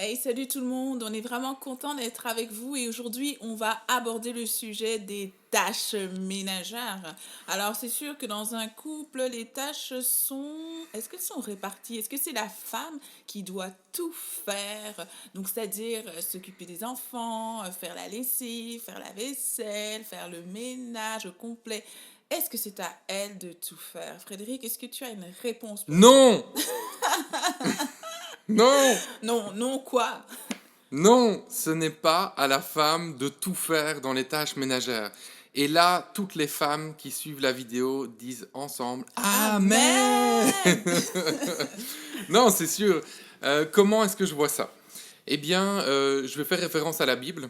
Hey, salut tout le monde, on est vraiment content d'être avec vous et aujourd'hui on va aborder le sujet des tâches ménagères. Alors c'est sûr que dans un couple, les tâches sont... Est-ce qu'elles sont réparties? Est-ce que c'est la femme qui doit tout faire? Donc c'est-à-dire s'occuper des enfants, faire la lessive, faire la vaisselle, faire le ménage au complet. Est-ce que c'est à elle de tout faire? Frédéric, est-ce que tu as une réponse pour ça? Non! Non! Non, non quoi? Non! Ce n'est pas à la femme de tout faire dans les tâches ménagères. Et là, toutes les femmes qui suivent la vidéo disent ensemble Amen! Amen! Non, c'est sûr. Comment est-ce que je vois ça? Eh bien, je vais faire référence à la Bible.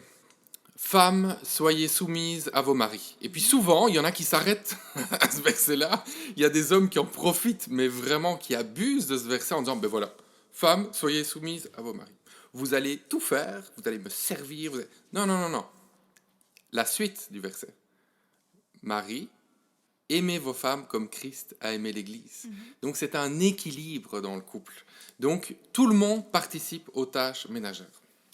Femmes, soyez soumises à vos maris. Et puis souvent, il y en a qui s'arrêtent à ce verset-là. Il y a des hommes qui en profitent, mais vraiment qui abusent de ce verset en disant, ben voilà, femmes, soyez soumises à vos maris. Vous allez tout faire, vous allez me servir. Non, non, non, non. La suite du verset. Marie, aimez vos femmes comme Christ a aimé l'Église. Donc c'est un équilibre dans le couple. Donc tout le monde participe aux tâches ménagères.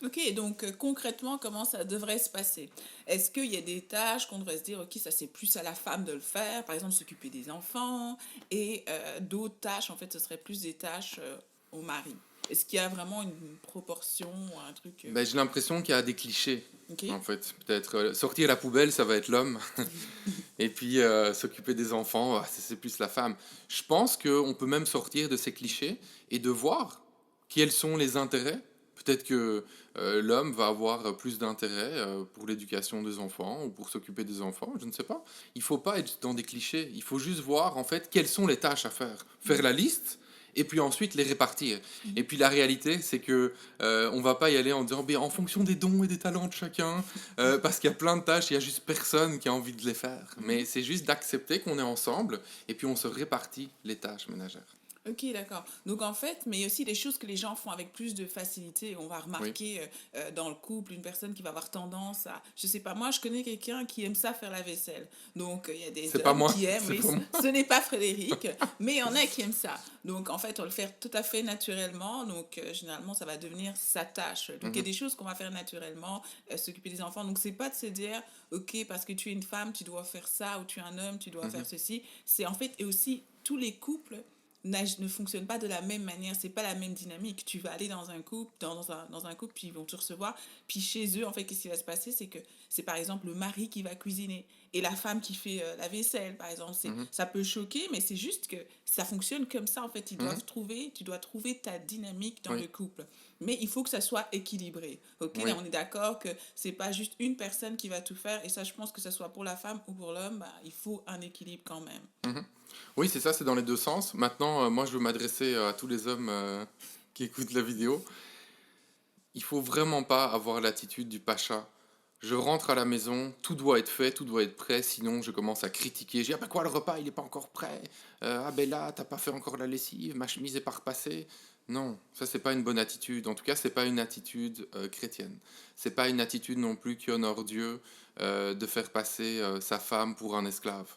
Ok, donc concrètement, comment ça devrait se passer? Est-ce qu'il y a des tâches qu'on devrait se dire, ok, ça c'est plus à la femme de le faire, par exemple s'occuper des enfants, et d'autres tâches, en fait, ce serait plus des tâches au mari? Est-ce qu'il y a vraiment une proportion ou un truc... Ben, j'ai l'impression qu'il y a des clichés. Ok? En fait, peut-être sortir la poubelle, ça va être l'homme. Et puis s'occuper des enfants, c'est plus la femme. Je pense qu'on peut même sortir de ces clichés et de voir quels sont les intérêts. Peut-être que l'homme va avoir plus d'intérêt pour l'éducation des enfants ou pour s'occuper des enfants, je ne sais pas. Il faut pas être dans des clichés. Il faut juste voir en fait quelles sont les tâches à faire. Faire la liste et puis ensuite les répartir. Et puis la réalité, c'est que on va pas y aller en disant ben, en fonction des dons et des talents de chacun, parce qu'il y a plein de tâches, il y a juste personne qui a envie de les faire. Mais c'est juste d'accepter qu'on est ensemble et puis on se répartit les tâches ménagères. Ok, d'accord. Donc en fait, mais il y a aussi des choses que les gens font avec plus de facilité. On va Oui, remarquer dans le couple une personne qui va avoir tendance à, je sais pas, moi je connais quelqu'un qui aime ça faire la vaisselle. Donc il y a des c'est pas hommes moi, qui aiment, c'est oui, pas moi. ce n'est pas Frédéric, mais il y en a qui aiment ça. Donc en fait, on le fait tout à fait naturellement. Donc généralement, ça va devenir sa tâche. Donc il y a Mhm, des choses qu'on va faire naturellement, s'occuper des enfants. Donc c'est pas de se dire, ok, parce que tu es une femme, tu dois faire ça, ou tu es un homme, tu dois mhm, faire ceci. C'est en fait, et aussi tous les couples ne fonctionne pas de la même manière, c'est pas la même dynamique. Tu vas aller dans un couple, dans un couple, puis ils vont te recevoir, puis chez eux, en fait, qu'est-ce qui va se passer, c'est que c'est par exemple le mari qui va cuisiner et la femme qui fait la vaisselle, par exemple. mhm, Ça peut choquer, mais c'est juste que ça fonctionne comme ça, en fait. mhm. Tu dois trouver ta dynamique dans Oui, le couple. Mais il faut que ça soit équilibré, ok? oui. On est d'accord que c'est pas juste une personne qui va tout faire, et ça, je pense que ce soit pour la femme ou pour l'homme, bah, il faut un équilibre quand même. Mhm. Oui, c'est ça, c'est dans les deux sens. Maintenant, moi, je veux m'adresser à tous les hommes qui écoutent la vidéo. Il faut vraiment pas avoir l'attitude du pacha. Je rentre à la maison, tout doit être fait, tout doit être prêt, sinon je commence à critiquer. Je dis, ah ben quoi, le repas, il n'est pas encore prêt. Ah ben là, t'as pas fait encore la lessive, ma chemise est pas repassée. Non, ça c'est pas une bonne attitude. En tout cas, c'est pas une attitude chrétienne. C'est pas une attitude non plus qui honore Dieu de faire passer sa femme pour un esclave.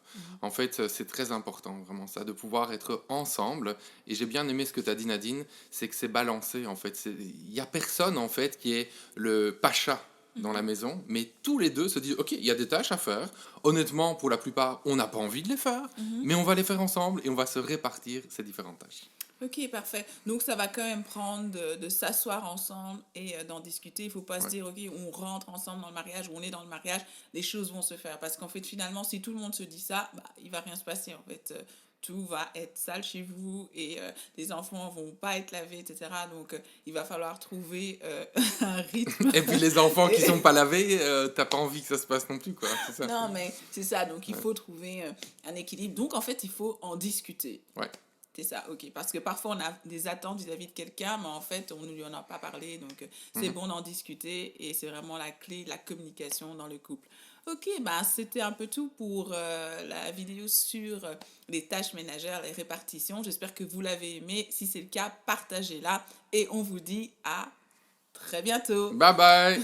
En fait, c'est très important, vraiment ça, de pouvoir être ensemble. Et j'ai bien aimé ce que tu as dit, Nadine, c'est que c'est balancé, en fait. Il y a personne, en fait, qui est le pacha dans la maison, mais tous les deux se disent, ok, il y a des tâches à faire. Honnêtement, pour la plupart, on n'a pas envie de les faire, mais on va les faire ensemble et on va se répartir ces différentes tâches. Ok, parfait. Donc ça va quand même prendre de s'asseoir ensemble et d'en discuter. Il faut pas se Ouais. dire, ok, on rentre ensemble dans le mariage ou on est dans le mariage, les choses vont se faire. Parce qu'en fait, finalement, si tout le monde se dit ça, bah, il va rien se passer. En fait, tout va être sale chez vous et les enfants vont pas être lavés, etc. Donc il va falloir trouver un rythme. Et puis les enfants qui Et- sont pas lavés, t'as pas envie que ça se passe non plus, quoi. C'est ça. Non, mais c'est ça. Donc il Ouais. faut trouver un équilibre. Donc en fait, il faut en discuter. Ouais. C'est ça, ok. Parce que parfois on a des attentes vis-à-vis de quelqu'un, mais en fait on ne lui en a pas parlé. Donc c'est Mhm. bon d'en discuter et c'est vraiment la clé de la communication dans le couple. Ok, bah c'était un peu tout pour la vidéo sur les tâches ménagères, les répartitions. J'espère que vous l'avez aimé. Si c'est le cas, partagez-la et on vous dit à très bientôt. Bye bye!